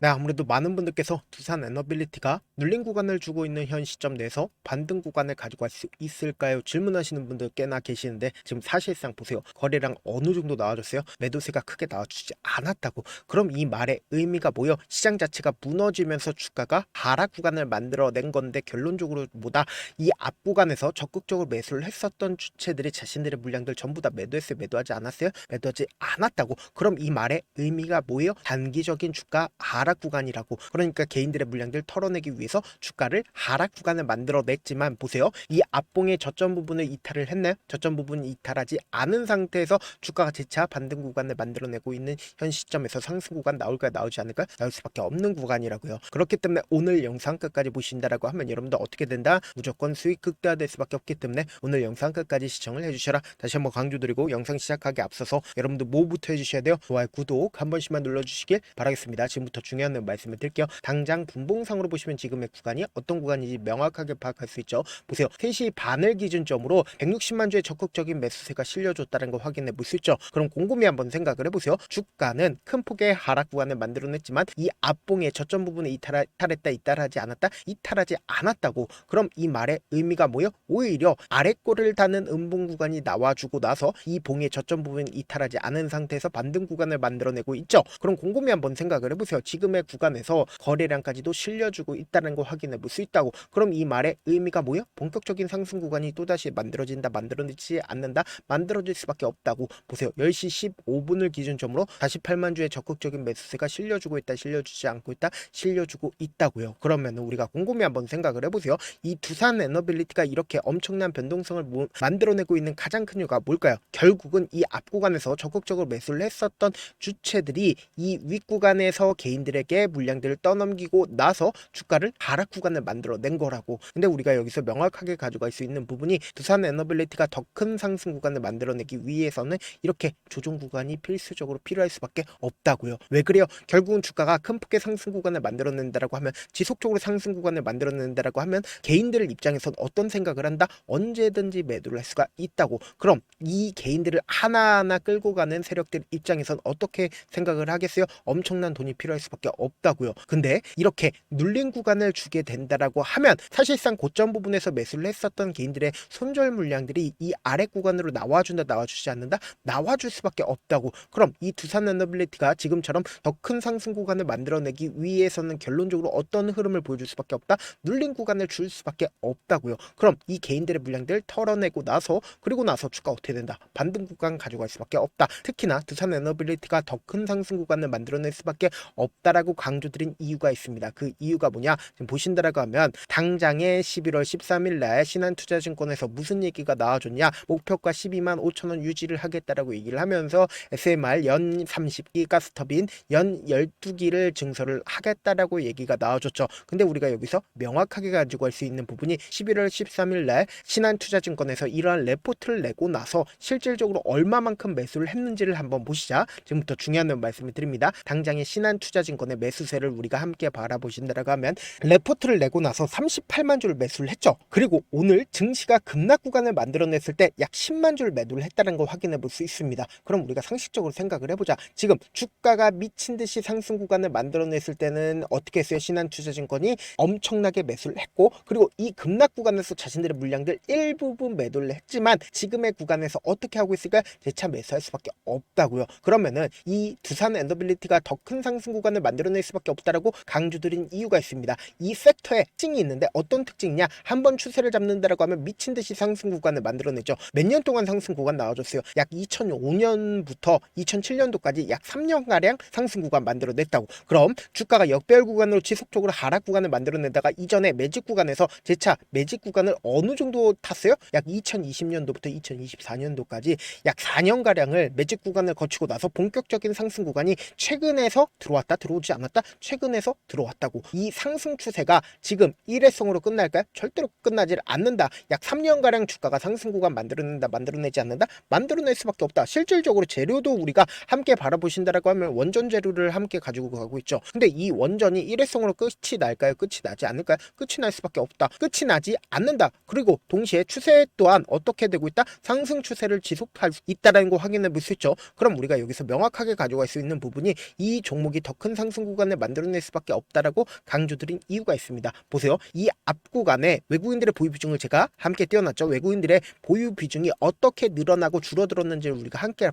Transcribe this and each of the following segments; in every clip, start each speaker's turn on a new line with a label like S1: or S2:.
S1: 네, 아무래도 많은 분들께서 두산 에너빌리티가 눌린 구간을 주고 있는 현 시점 내에서 반등 구간을 가지고 갈 수 있을까요? 질문하시는 분들 꽤나 계시는데 지금 사실상 보세요. 거래량 어느 정도 나와줬어요? 매도세가 크게 나와주지 않았다고. 그럼 이 말의 의미가 뭐요? 시장 자체가 무너지면서 주가가 하락 구간을 만들어낸 건데 결론적으로 뭐다? 이 앞 구간에서 적극적으로 매수를 했었던 주체들이 자신들의 물량들 전부 다 매도했어요? 매도하지 않았어요? 매도하지 않았다고. 그럼 이 말의 의미가 뭐예요? 단기적인 주가 하락 구간이라고. 그러니까 개인들의 물량들 털어내기 위해서 주가를 하락 구간을 만들어냈지만 보세요. 이 앞봉의 저점 부분을 이탈을 했나요? 저점 부분을 이탈하지 않은 상태에서 주가가 재차 반등 구간을 만들어내고 있는 현 시점에서 상승 구간 나올까요? 나오지 않을까요? 나올 수밖에 없는 구간이라고요. 그렇기 때문에 오늘 영상 끝까지 보신다라고 하면 여러분들 어떻게 된다? 무조건 수익 극대화될 수밖에 없기 때문에 오늘 영상 끝까지 시청을 해주셔라. 다시 한번 강조드리고 영상 시작하기 앞서서 여러분들 뭐부터 해주셔야 돼요? 좋아요, 구독 한 번씩만 눌러주시길 바라겠습니다. 지금부터 중요한 말씀을 드릴게요. 당장 분봉상으로 보시면 지금의 구간이 어떤 구간인지 명확하게 파악할 수 있죠. 보세요. 3시 반을 기준점으로 160만 주의 적극적인 매수세가 실려줬다는 거 확인해 볼 수 있죠. 그럼 곰곰이 한번 생각을 해보세요. 주가는 큰 폭의 하락 구간을 만들어냈지만 이 앞봉의 저점 부분에 이탈했다, 이탈하지 않았다, 이탈하지 않았다고. 그럼 이 말의 의미가 뭐예요? 오히려 아래꼬를 다는 음봉 구간이 나와주고 나서 이 봉의 저점 부분이 이탈하지 않은 상태에서 반등 구간을 만들어내고 있죠. 그럼 곰곰이 한번 생각을 해보세요. 지금의 구간에서 거래량까지도 실려주고 있다는 걸 확인해 볼 수 있다고. 그럼 이 말의 의미가 뭐예요? 본격적인 상승 구간이 또다시 만들어진다, 만들어지지 않는다, 만들어질 수밖에 없다고. 보세요. 10시 15분을 기준점으로 48만 주의 적극적인 매수세가 실려주고 있다, 실려주지 않고 있다, 실려주고 있다고요. 그러면 우리가 곰곰이 한번 생각을 해보세요. 이 두산 에너빌리티가 이렇게 엄청난 변동성을 만들어내고 있는 가장 큰 이유가 뭘까요? 결국은 이 앞 구간에서 적극적으로 매수를 했었던 주체들이 이 윗구간에서 개인들에게 물량들을 떠넘기고 나서 주가를 하락 구간을 만들어낸 거라고. 근데 우리가 여기서 명확하게 가져갈 수 있는 부분이 두산 에너빌리티가 더 큰 상승 구간을 만들어내기 위해서는 이렇게 조정 구간이 필수적으로 필요할 수밖에 없다고요. 왜 그래요? 결국은 주가가 큰 폭의 상승 구간을 만들어낸다라고 하면, 지속적으로 상승 구간을 만들어낸다라고 하면 개인들 입장에선 어떤 생각을 한다? 언제든지 매도를 할 수가 있다고. 그럼 이 개인들을 하나하나 끌고 가는 세력들 입장에선 어떻게 생각을 하겠어요? 엄청난 돈이 필요할 수밖에 없다고요. 근데 이렇게 눌린 구간을 주게 된다라고 하면 사실상 고점 부분에서 매수를 했었던 개인들의 손절 물량들이 이 아래 구간으로 나와준다, 나와주지 않는다, 나와줄 수밖에 없다고. 그럼 이 두산 에너빌리티가 지금처럼 더 큰 상승 구간을 만들어내기 위해서는 결론적으로 어떤 흐름을 보여줄 수밖에 없다? 눌린 구간을 줄 수밖에 없다고요. 그럼 이 개인들의 물량들 털어내고 나서, 그리고 나서 주가 어떻게 된다? 반등 구간 가져갈 수밖에 없다. 특히나 두산 에너빌리티가 더 큰 상승 구간을 만들어낼 수밖에 없다라고 강조드린 이유가 있습니다. 그 이유가 뭐냐? 지금 보신다라고 하면 당장에 11월 13일 날 신한투자증권에서 무슨 얘기가 나와줬냐? 목표가 12만 5천 원 유지를 하겠다라고 얘기를 하면서 SMR 연 30기 가스터빈 연 12기를 증설을 하겠다라고 얘기가 나와줬죠. 근데 우리가 여기서 명확하게 가지고 갈 수 있는 부분이 11월 13일 날 신한투자증권에서 이러한 레포트를 내고 나서 실질적으로 얼마만큼 매수를 했는지를 한번 보시자. 지금부터 중요한 말씀을 드립니다. 당장의 신한투자증권의 매수세를 우리가 함께 바라보신다라고 하면 레포트를 내고 나서 38만 주를 매수를 했죠. 그리고 오늘 증시가 급락 구간을 만들어냈을 때 약 10만 주를 매도를 했다는 걸 확인해 볼 수 있습니다. 그럼 우리가 상식적으로 생각을 해보자. 지금 주가가 미친 듯이 상승 구간을 만들어냈을 때는 어떻게 했어요? 신한투자증권이 엄청나게 매수를 했고, 그리고 이 급락 구간에서 자신들의 물량들 일부분 매도를 했지만 지금의 구간에서 어떻게 하고 있을까? 재차 매수할 수밖에 없다고요. 그러면은 이 두산 에너빌리티가 더 큰 상승 구간을 만들어낼 수밖에 없다라고 강조드린 이유가 있습니다. 이 섹터에 특징이 있는데 어떤 특징이냐? 한번 추세를 잡는다라고 하면 미친 듯이 상승 구간을 만들어내죠. 몇 년 동안 상승 구간 나와줬어요. 약 2005년부터 2007년도까지 약 3년가량 상승 구간 만들어냈다고. 그럼 주가가 역배열 구간으로 지속적으로 하락 구간을 만들어내다가 이전에 매직 구간에서 재차 매직 구간을 어느 정도 탔어요? 약 2020년도부터 2024년도까지 약 4년가량을 매직 구간을 거치고 나서 본격적인 상승 구간이 최근에서 들어왔다, 들어오지 않았다, 최근에서 들어왔다고. 이 상승 추세가 지금 일회성으로 끝날까요? 절대로 끝나지 않는다. 약 3년가량 주가가 상승 구간 만들어낸다, 만들어내지 않는다, 만들어낼 수밖에 없다. 실질적으로 재료도 우리가 함께 바라보신다라고 하면 원전 재료를 함께 가지고 가고 있죠. 근데 이 원전이 일회성으로 끝이 날까요? 끝이 나지 않을까요? 끝이 날 수밖에 없다. 끝이 나지 않는다. 그리고 동시에 추세 또한 어떻게 되고 있다? 상승 추세를 지속할 수 있다는 거 확인해 볼 수 있죠. 그럼 우리가 여기서 명확하게 가져갈 수 있는 부분이 이 종목이 더 큰 상승 상승 구간을 만들어낼 수밖에 없다라고 강조드린 이유가 있습니다. 보세요. 이 앞 구간에 외국인들의 보유 비중을 제가 함께 띄워놨죠. 외국인들의 보유 비중이 어떻게 늘어나고 줄어들었는지를 우리가 함께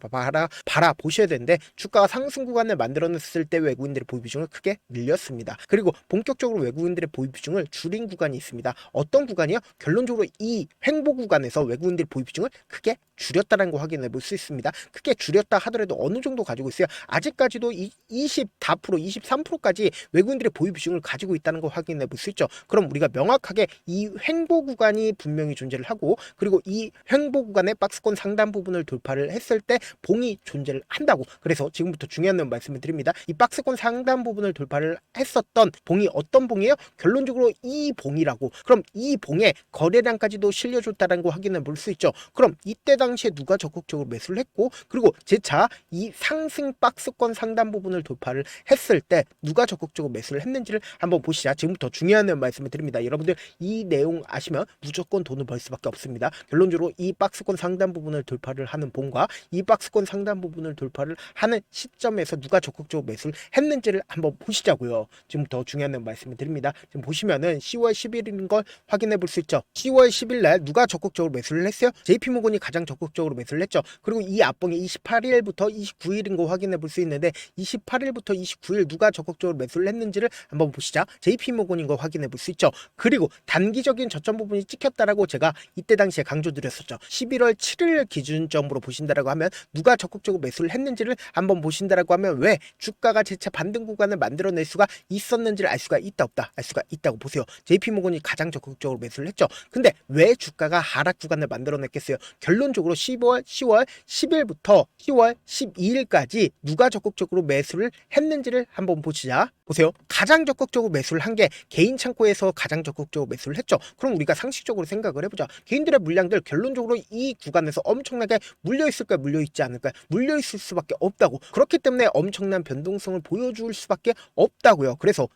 S1: 바라보셔야 되는데, 주가가 상승 구간을 만들어냈을 때 외국인들의 보유 비중을 크게 늘렸습니다. 그리고 본격적으로 외국인들의 보유 비중을 줄인 구간이 있습니다. 어떤 구간이요? 결론적으로 이 횡보 구간에서 외국인들의 보유 비중을 크게 줄였다는 거 확인해 볼 수 있습니다. 크게 줄였다 하더라도 어느 정도 가지고 있어요? 아직까지도 24%, 23%까지 외국인들의 보유 비중을 가지고 있다는 거 확인해 볼 수 있죠. 그럼 우리가 명확하게 이 횡보 구간이 분명히 존재를 하고, 그리고 이 횡보 구간의 박스권 상단 부분을 돌파를 했을 때 봉이 존재를 한다고. 그래서 지금부터 중요한 말씀을 드립니다. 이 박스권 상단 부분을 돌파를 했었던 봉이 어떤 봉이에요? 결론적으로 이 봉이라고. 그럼 이 봉에 거래량까지도 실려줬다는 거 확인해 볼 수 있죠. 그럼 이때 당시에 누가 적극적으로 매수를 했고, 그리고 재차 이 상승 박스권 상단 부분을 돌파를 했을 때 누가 적극적으로 매수를 했는지를 한번 보시자. 지금부터 중요한 말씀을 드립니다. 여러분들 이 내용 아시면 무조건 돈을 벌 수밖에 없습니다. 결론적으로 이 박스권 상단 부분을 돌파를 하는 봉과 이 박스권 상단 부분을 돌파를 하는 시점에서 누가 적극적으로 매수를 했는지를 한번 보시자고요. 지금부터 중요한 말씀을 드립니다. 지금 보시면은 10월 10일인 걸 확인해 볼 수 있죠. 10월 10일 날 누가 적극적으로 매수를 했어요? JP모건이 가장 적극적으로 매수를 했죠. 그리고 이 앞봉이 28일부터 29일인 거 확인해 볼 수 있는데, 28일부터 29일 누가 적극적으로 매수를 했는지를 한번 보시자. JP모건인 거 확인해 볼 수 있죠. 그리고 단기적인 저점 부분이 찍혔다라고 제가 이때 당시에 강조드렸었죠. 11월 7일 기준점으로 보신다라고 하면 누가 적극적으로 매수를 했는지를 한번 보신다라고 하면 왜 주가가 재차 반등 구간을 만들어낼 수가 있었는지를 알 수가 있다 없다? 알 수가 있다고 보세요. JP모건이 가장 적극적으로 매수를 했죠. 근데 왜 주가가 하락 구간을 만들어냈겠어요? 결론적으로 10월 10일부터 10월 12일까지 누가 적극적으로 매수를 했는지를 한번 보시자. 보세요. 가장 적극적으로 매수를 한 게 개인 창고에서 가장 적극적으로 매수를 했죠. 그럼 우리가 상식적으로 생각을 해보자. 개인들의 물량들 결론적으로 이 구간에서 엄청나게 물려있을까요? 물려있지 않을까요? 물려있을 수밖에 없다고. 그렇기 때문에 엄청난 변동성을 보여줄 수밖에 없다고요. 그래서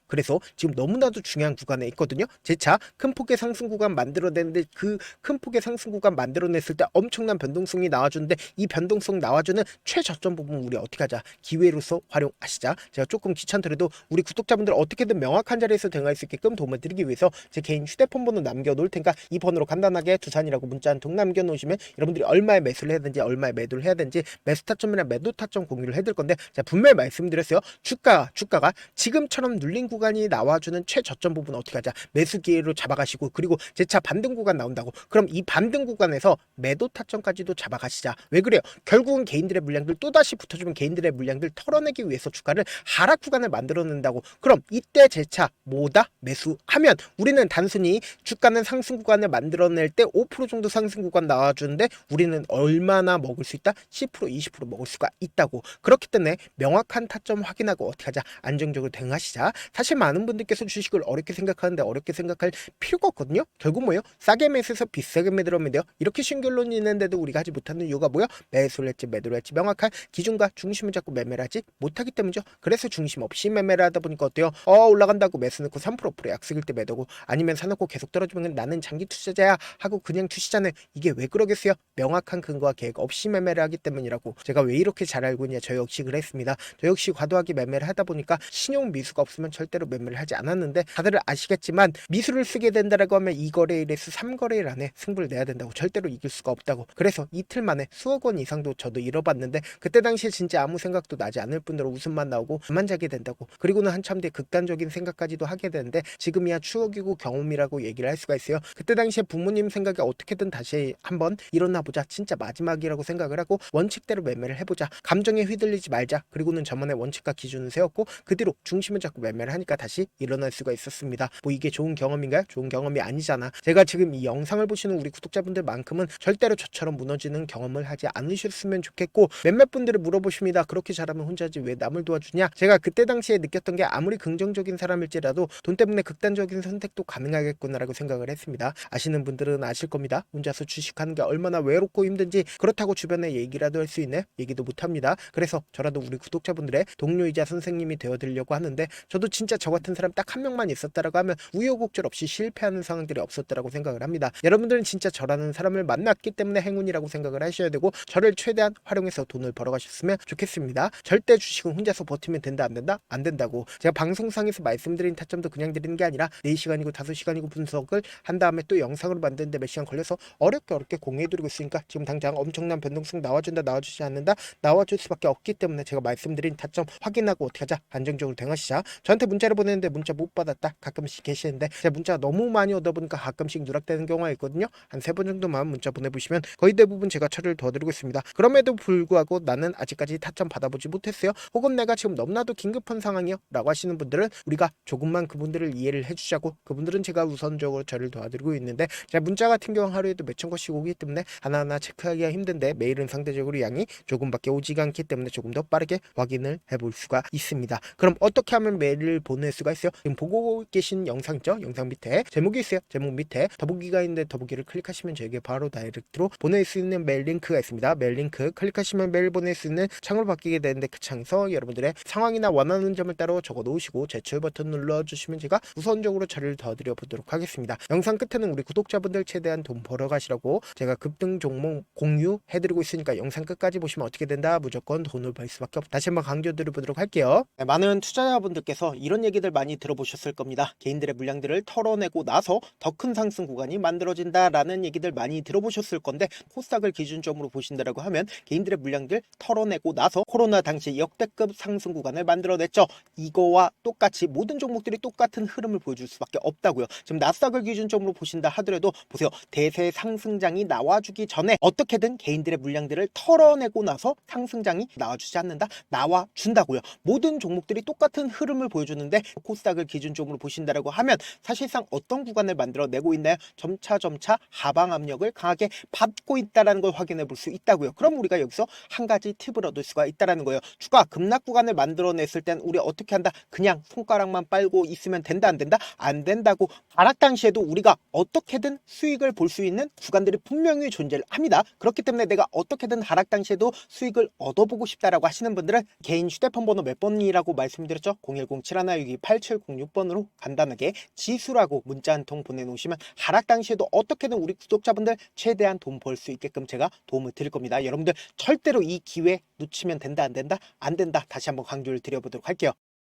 S1: 지금 너무나도 중요한 구간에 있거든요. 재차 큰 폭의 상승 구간 만들어내는데, 그 큰 폭의 상승 구간 만들어냈을 때 엄청난 변동성이 나와주는데, 이 변동성 나와주는 최저점 부분 우리 어떻게 하자? 기회로서 활용하시자. 제가 조금 귀찮더라도 우리 구독자분들 어떻게든 명확한 자리에서 대응할 수 있게끔 도움을 드리기 위해서 제 개인 휴대폰 번호 남겨놓을 테니까 이 번호로 간단하게 두산이라고 문자 한 통 남겨놓으시면 여러분들이 얼마에 매수를 해야 되는지, 얼마에 매도를 해야 되는지, 매수 타점이나 매도 타점 공유를 해드릴 건데, 제가 분명히 말씀드렸어요. 주가가 지금처럼 눌린 구간이 나와주는 최저점 부분 어떻게 하자? 매수 기회로 잡아가시고, 그리고 재차 반등 구간 나온다고. 그럼 이 반등 구간에서 매도 타점까지도 잡아가시자. 왜 그래요? 결국은 개인들의 물량들 또다시 붙어주면 개인들의 물량들 털어내기 위해서 주가를 하락 구간을 만들어낸다고. 그럼 이때 재차 뭐다? 매수하면 우리는 단순히 주가는 상승 구간을 만들어낼 때 5% 정도 상승 구간 나와주는데, 우리는 얼마나 먹을 수 있다? 10%, 20% 먹을 수가 있다고. 그렇기 때문에 명확한 타점 확인하고 어떻게 하자? 안정적으로 대응하시자. 사실 많은 분들께서 주식을 어렵게 생각하는데 어렵게 생각할 필요가 없거든요. 결국 뭐예요? 싸게 매수해서 비싸게 매도하면 돼요. 이렇게 쉬운 결론이 있는데도 우리가 하지 못하는 이유가 뭐야? 매수를 했지 매도를 했지 명확한 기준과 중심을 잡고 매매를 하지 못하기 때문이죠. 그래서 중심 없이 매매를 하다 보니까 어때요? 올라간다고 매수 넣고 3% 약속일 때 매도고, 아니면 사놓고 계속 떨어지면 나는 장기 투자자야 하고 그냥 투시잖아요. 이게 왜 그러겠어요? 명확한 근거와 계획 없이 매매를 하기 때문이라고. 제가 왜 이렇게 잘 알고 있냐? 저 역시 그랬습니다. 저 역시 과도하게 매매를 하다 보니까 신용 미수가 없으면 절대로 매매를 하지 않았는데, 다들 아시겠지만 미수를 쓰게 된다라고 하면 2거래일에서 3거래일 안에 승부를 내야 된다고. 절대로 이길 수가 없다고. 그래서 이틀 만에 수억 원 이상도 저도 잃어봤는데, 그때 당시에 진짜 아무 생각도 나지 않을 뿐더러 웃음만 나오고 잠만 자게 된다고. 그리고는 한참 뒤에 극단적인 생각까지도 하게 되는데, 지금이야 추억이고 경험이라고 얘기를 할 수가 있어요. 그때 당시에 부모님 생각에 어떻게든 다시 한번 일어나 보자, 진짜 마지막이라고 생각을 하고 원칙대로 매매를 해보자, 감정에 휘둘리지 말자. 그리고는 저만의 원칙과 기준을 세웠고 그 뒤로 중심을 잡고 매매를 하니까 다시 일어날 수가 있었습니다. 뭐 이게 좋은 경험인가요? 좋은 경험이 아니잖아. 제가 지금 이 영상을 보시는 우리 구독자분들만큼은 절대로 저처럼 무너지는 경험을 하지 않으셨으면 좋겠고, 몇몇 분들이 물어보십니다. 그렇게 잘하면 혼자지 왜 남을 도와주냐? 제가 그때 당시에 느꼈던 게, 아무리 긍정적인 사람일지라도 돈 때문에 극단적인 선택도 가능하겠구나라고 생각을 했습니다. 아시는 분들은 아실 겁니다. 혼자서 주식하는 게 얼마나 외롭고 힘든지. 그렇다고 주변에 얘기라도 할 수 있네? 얘기도 못합니다. 그래서 저라도 우리 구독자분들의 동료이자 선생님이 되어드리려고 하는데, 저도 진짜 저 같은 사람 딱 한 명만 있었다라고 하면 우여곡절 없이 실패하는 상황들이 없었다라고 생각을 합니다. 여러분들은 진짜 저라는 사람을 만났기 때문에 행운이라고 생각을 하셔야 되고, 저를 최대한 활용해서 돈을 벌어가셨으면 좋겠습니다. 절대 주식은 혼자서 버티면 된다 안 된다? 안 된다고. 제가 방송상에서 말씀드린 타점도 그냥 드리는 게 아니라 4시간이고 5시간이고 분석을 한 다음에 또 영상으로 만드는데 몇 시간 걸려서 어렵게 공유해드리고 있으니까 지금 당장 엄청난 변동성 나와준다 나와주지 않는다 나와줄 수밖에 없기 때문에 제가 말씀드린 타점 확인하고 어떻게 하자, 안정적으로 대응하시자. 저한테 문자를 보내는데 문자 못 받았다 가끔씩 계시는데 제가 문자가 너무 많이 오다 보니까 가끔씩 누락되는 경우가 있거든요. 한 3번 정도만 문자 보내보시면 거의 대부분 제가 처리를 도와드리고 있습니다. 그럼에도 불구하고 나는 아직까지 타점 받아보지 못했어요, 혹은 내가 지금 너무나도 긴급한 상황이요 라고 하시는 분들은 우리가 조금만 그분들을 이해를 해주자고, 그분들은 제가 우선적으로 처리를 도와드리고 있는데, 제가 문자 같은 경우 하루에도 몇천 건씩 오기 때문에 하나하나 체크하기가 힘든데 메일은 상대적으로 양이 조금밖에 오지가 않기 때문에 조금 더 빠르게 확인을 해볼 수가 있습니다. 그럼 어떻게 하면 메일을 보낼 수가 있어요? 지금 보고 계신 영상 있죠? 영상 밑에 제목이 있어요. 제목 밑에 더보기가 있는데 더보기를 클릭하시면 저에게 바로 다이렉트로 보낼 수 있는 메일 링크가 있습니다. 메일 링크 클릭하시면 메일 보낼 수 있는 창으로 바뀌게 되는데, 그 창에서 여러분들의 상황이나 원하는 점을 따로 적어 놓으시고 제출 버튼 눌러주시면 제가 우선적으로 처리를 도와드려 보도록 하겠습니다. 영상 끝에는 우리 구독자분들 최대한 돈 벌어 가시라고 제가 급등 종목 공유해드리고 있으니까 영상 끝까지 보시면 어떻게 된다, 무조건 돈을 벌 수밖에 없다. 다시 한번 강조드려 보도록 할게요. 네, 많은 투자자분들께서 이런 얘기들 많이 들어보셨을 겁니다. 개인들의 물량들을 털어내고 나서 더 큰 상승 구간이 만들어진다라는 얘기들 많이 들어보셨을 건데, 코스닥을 기준점으로 보신다라고 하면 개인들의 물량들 털어내고 나서 코로나 당시 역대급 상승 구간을 만들어냈죠. 이거와 똑같이 모든 종목들이 똑같은 흐름을 보여줄 수밖에 없다고요. 지금 나스닥을 기준점으로 보신다 하더라도 보세요. 대세 상승장이 나와주기 전에 어떻게든 개인들의 물량들을 털어내고 나서 상승장이 나와주지 않는다, 나와준다고요. 모든 종목들이 똑같은 흐름을 보여주는데 코스닥을 기준점으로 보신다라고 하면 사실상 어떤 구간을 만들어내고 있나요? 점차 하방 압력을 강하게 받고 있다는 걸 확인해 볼 수 있다고요. 그럼 우리가 여기서 한 가지 팁을 얻을 수가 있다는 거예요. 주가 급락 구간을 만들어냈을 땐 우리 어떻게 한다? 그냥 손가락만 빨고 있으면 된다, 안 된다? 안 된다고. 하락 당시에도 우리가 어떻게든 수익을 볼 수 있는 구간들이 분명히 존재를 합니다. 그렇기 때문에 내가 어떻게든 하락 당시에도 수익을 얻어보고 싶다라고 하시는 분들은 개인 휴대폰 번호 몇 번이라고 말씀드렸죠? 010-7162-8706번으로 간단하게 지수라고 문자 한 통 보내놓으시면 하락 당시에도 어떻게든 우리 구독자분들 최대한 돈 벌 수 있게끔 제가 도움을 드릴 겁니다. 여러분들 절대로 이 기회 놓치면 된다, 안 된다? 안 된다. 다시 한번 강조를 드려보도록 할게요.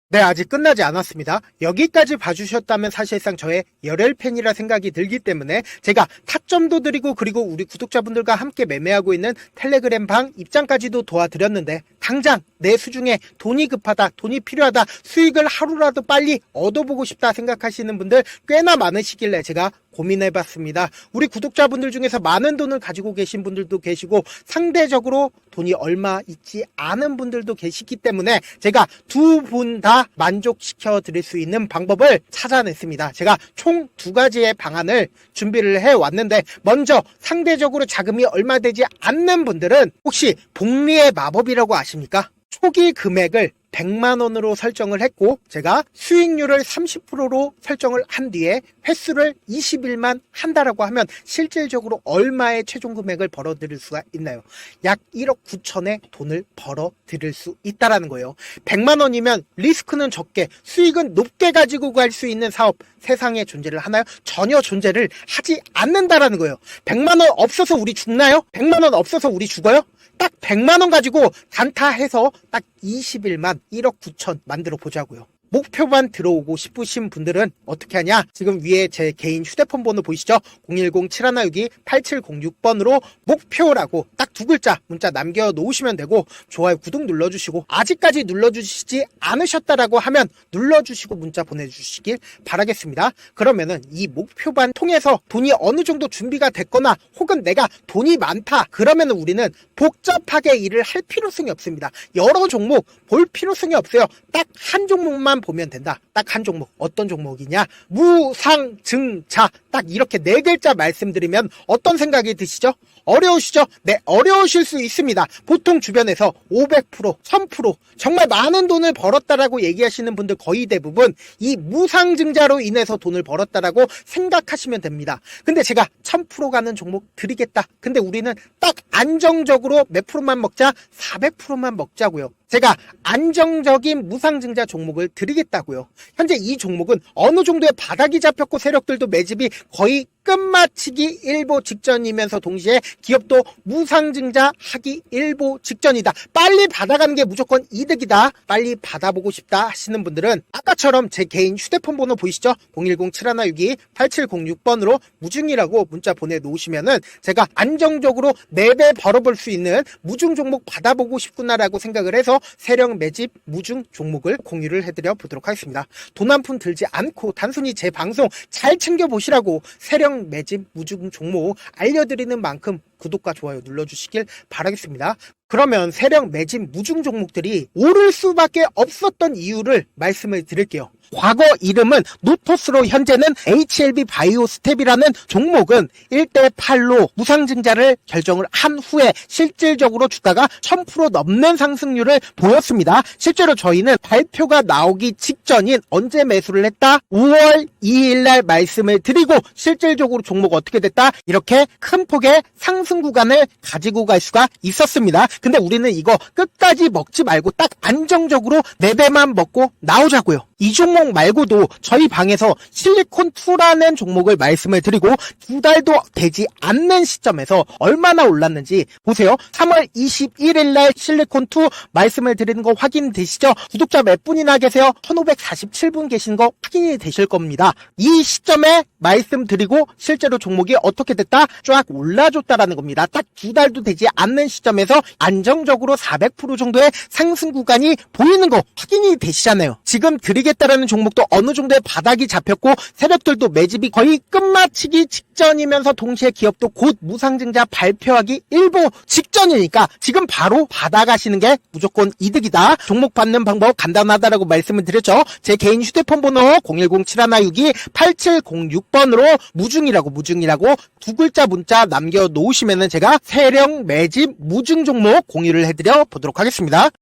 S1: 네, 아직 끝나지 않았습니다. 여기까지 봐주셨다면 사실상 저의 열혈팬이라 생각이 들기 때문에 제가 타점도 드리고, 그리고 우리 구독자분들과 함께 매매하고 있는 텔레그램 방 입장까지도 도와드렸는데, 당장 내 수중에 돈이 급하다, 돈이 필요하다, 수익을 하루라도 빨리 얻어보고 싶다 생각하시는 분들 꽤나 많으시길래 제가 고민해봤습니다. 우리 구독자분들 중에서 많은 돈을 가지고 계신 분들도 계시고 상대적으로 돈이 얼마 있지 않은 분들도 계시기 때문에 제가 두 분 다 만족시켜 드릴 수 있는 방법을 찾아냈습니다. 제가 총 2가지의 방안을 준비를 해왔는데, 먼저 상대적으로 자금이 얼마 되지 않는 분들은 혹시 복리의 마법이라고 아십니까? 초기 금액을 100만원으로 설정을 했고, 제가 수익률을 30%로 설정을 한 뒤에 횟수를 20일만 한다라고 하면 실질적으로 얼마의 최종 금액을 벌어들일 수가 있나요? 약 1억 9천의 돈을 벌어들일 수 있다라는 거예요. 100만원이면 리스크는 적게 수익은 높게 가지고 갈 수 있는 사업 세상에 존재를 하나요? 전혀 존재를 하지 않는다라는 거예요. 100만원 없어서 우리 죽나요? 100만원 없어서 우리 죽어요? 딱 100만원 가지고 단타해서 딱 20일만 1억 9천 만들어 보자고요. 목표만 들어오고 싶으신 분들은 어떻게 하냐? 지금 위에 제 개인 휴대폰 번호 보이시죠? 010-7162-8706번으로 목표라고 딱 2글자 문자 남겨놓으시면 되고, 좋아요, 구독 눌러주시고, 아직까지 눌러주시지 않으셨다라고 하면 눌러주시고 문자 보내주시길 바라겠습니다. 그러면은 이 목표반 통해서 돈이 어느 정도 준비가 됐거나, 혹은 내가 돈이 많다 그러면은 우리는 복잡하게 일을 할 필요성이 없습니다. 여러 종목 볼 필요성이 없어요. 딱 한 종목만 보면 된다. 딱 한 종목. 어떤 종목이냐? 무상증자. 딱 이렇게 4글자 말씀드리면 어떤 생각이 드시죠? 어려우시죠? 네, 어려우실 수 있습니다. 보통 주변에서 500%, 1000% 정말 많은 돈을 벌었다라고 얘기하시는 분들 거의 대부분 이 무상증자로 인해서 돈을 벌었다라고 생각하시면 됩니다. 근데 제가 1000% 가는 종목 드리겠다. 근데 우리는 딱 안정적으로 몇 프로만 먹자? 400%만 먹자고요. 제가 안정적인 무상증자 종목을 드리겠다고요. 현재 이 종목은 어느 정도의 바닥이 잡혔고 세력들도 매집이 거의 끝마치기 일보 직전이면서 동시에 기업도 무상증자 하기 일보 직전이다. 빨리 받아가는 게 무조건 이득이다. 빨리 받아보고 싶다 하시는 분들은 아까처럼 제 개인 휴대폰 번호 보이시죠? 010-7162-8706번으로 무중이라고 문자 보내놓으시면은 제가 안정적으로 4배 벌어볼 수 있는 무중 종목 받아보고 싶구나라고 생각을 해서 세력 매집 무중 종목을 공유를 해드려 보도록 하겠습니다. 돈 한 푼 들지 않고 단순히 제 방송 잘 챙겨보시라고 세력 매집 무중 종목 알려드리는 만큼 구독과 좋아요 눌러주시길 바라겠습니다. 그러면 세력 매집 무중 종목들이 오를 수밖에 없었던 이유를 말씀을 드릴게요. 과거 이름은 노토스로 현재는 HLB 바이오스텝이라는 종목은 1대8로 무상증자를 결정을 한 후에 실질적으로 주가가 1000% 넘는 상승률을 보였습니다. 실제로 저희는 발표가 나오기 직전인 언제 매수를 했다? 5월 2일날 말씀을 드리고 실질적으로 종목 어떻게 됐다? 이렇게 큰 폭의 상승 구간을 가지고 갈 수가 있었습니다. 근데 우리는 이거 끝까지 먹지 말고 딱 안정적으로 4배만 먹고 나오자고요. 이 종목 말고도 저희 방에서 실리콘2라는 종목을 말씀을 드리고 2달도 되지 않는 시점에서 얼마나 올랐는지 보세요. 3월 21일 날 실리콘2 말씀을 드리는 거 확인되시죠? 구독자 몇 분이나 계세요? 1547분 계신 거 확인이 되실 겁니다. 이 시점에 말씀드리고 실제로 종목이 어떻게 됐다? 쫙 올라줬다라는 겁니다. 딱 2달도 되지 않는 시점에서 안정적으로 400% 정도의 상승 구간이 보이는 거 확인이 되시잖아요. 지금 드리겠다라는 종목도 어느 정도의 바닥이 잡혔고 세력들도 매집이 거의 끝마치기 직전이면서 동시에 기업도 곧 무상증자 발표하기 일보 직전이니까 지금 바로 받아가시는 게 무조건 이득이다. 종목 받는 방법 간단하다라고 말씀을 드렸죠. 제 개인 휴대폰 번호 010-7162-8706번으로 무중이라고 두 글자 문자 남겨놓으시면은 제가 세력 매집 무중 종목 공유를 해드려 보도록 하겠습니다.